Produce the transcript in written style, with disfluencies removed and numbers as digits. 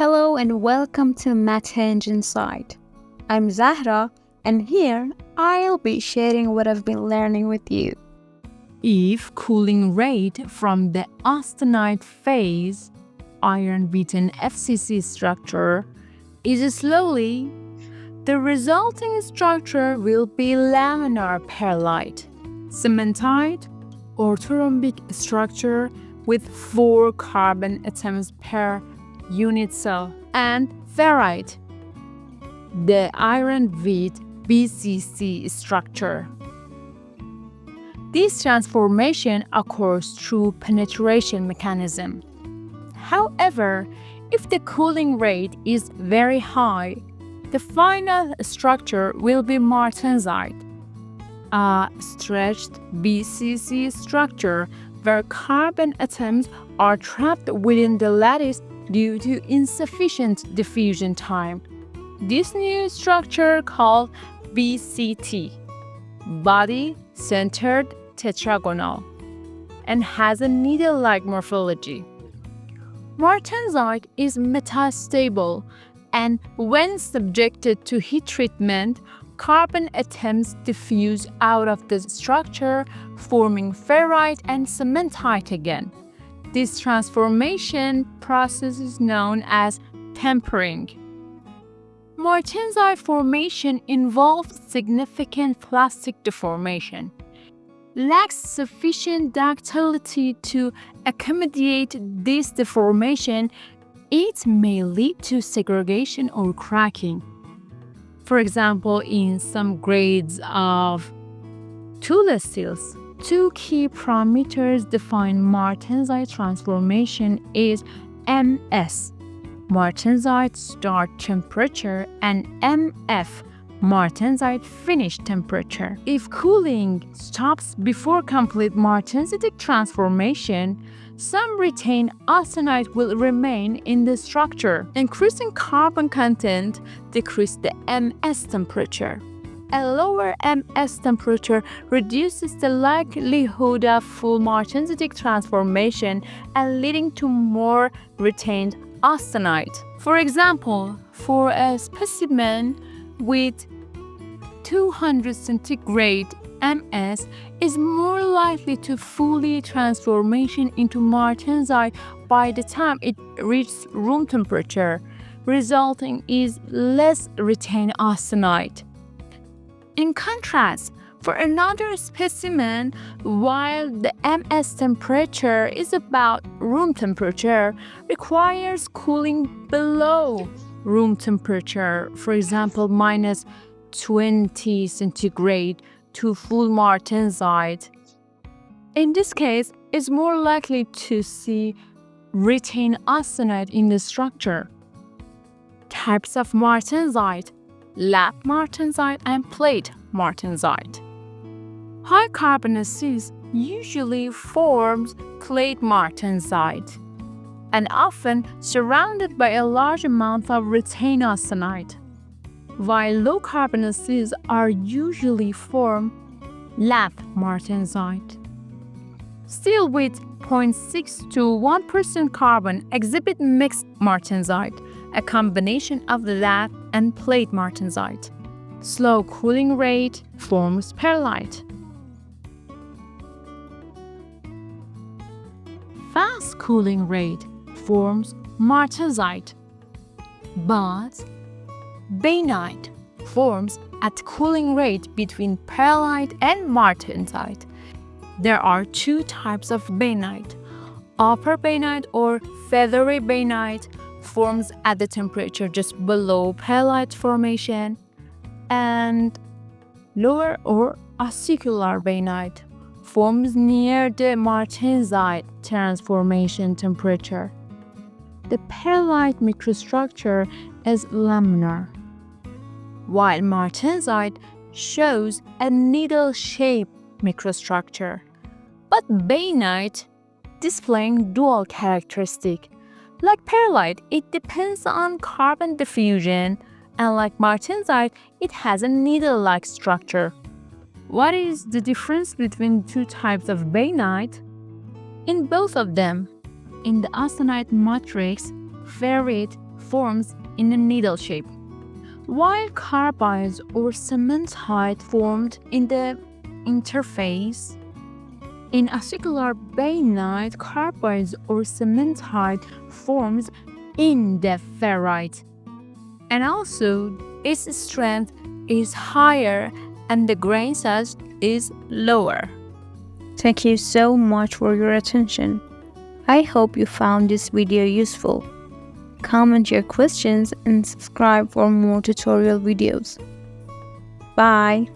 Hello and welcome to martensite. I'm Zahra and here I'll be sharing what I've been learning with you. If cooling rate from the austenite phase, iron-beaten FCC structure, is slowly, the resulting structure will be laminar pearlite, cementite, orthorhombic structure with 4 carbon atoms per unit cell, and ferrite, the iron-wheat BCC structure. This transformation occurs through penetration mechanism. However, if the cooling rate is very high, the final structure will be martensite, a stretched BCC structure where carbon atoms are trapped within the lattice due to insufficient diffusion time. This new structure called BCT, body-centered tetragonal, and has a needle-like morphology. Martensite is metastable, and when subjected to heat treatment, carbon atoms diffuse out of the structure, forming ferrite and cementite again. This transformation process is known as tempering. Martensite formation involves significant plastic deformation, lacks sufficient ductility to accommodate this deformation. It may lead to segregation or cracking. For example, in some grades of tooled steels, 2 key parameters define martensite transformation is MS, martensite start temperature, and MF, martensite finish temperature. If cooling stops before complete martensitic transformation, some retained austenite will remain in the structure. Increasing carbon content decreases the MS temperature. A lower MS temperature reduces the likelihood of full martensitic transformation and leading to more retained austenite. For example, for a specimen with 200 centigrade MS is more likely to fully transformation into martensite by the time it reaches room temperature, resulting in less retained austenite. In contrast, for another specimen, while the MS temperature is about room temperature, requires cooling below room temperature, for example, minus 20 centigrade to full martensite. In this case, it's more likely to see retained austenite in the structure. Types of martensite: lap martensite and plate martensite. High carbonaceous usually forms plate martensite and often surrounded by a large amount of retained austenite, while low carbonaceous are usually form lap martensite. Steel with 0.6 to 1% carbon exhibit mixed martensite, a combination of lap and plate martensite. Slow cooling rate forms pearlite. Fast cooling rate forms martensite, but bainite forms at cooling rate between pearlite and martensite. There are 2 types of bainite. Upper bainite or feathery bainite forms at the temperature just below pearlite formation, and lower or acicular bainite forms near the martensite transformation temperature. The pearlite microstructure is laminar, while martensite shows a needle-shaped microstructure, but bainite displaying dual characteristic. Like pearlite, it depends on carbon diffusion, and like martensite, it has a needle-like structure. What is the difference between 2 types of bainite? In both of them, in the austenite matrix, ferrite forms in a needle shape, while carbides or cementite formed in the interface. In acicular bainite, carbides or cementite forms in the ferrite, and also its strength is higher and the grain size is lower. Thank you so much for your attention. I hope you found this video useful. Comment your questions and subscribe for more tutorial videos. Bye.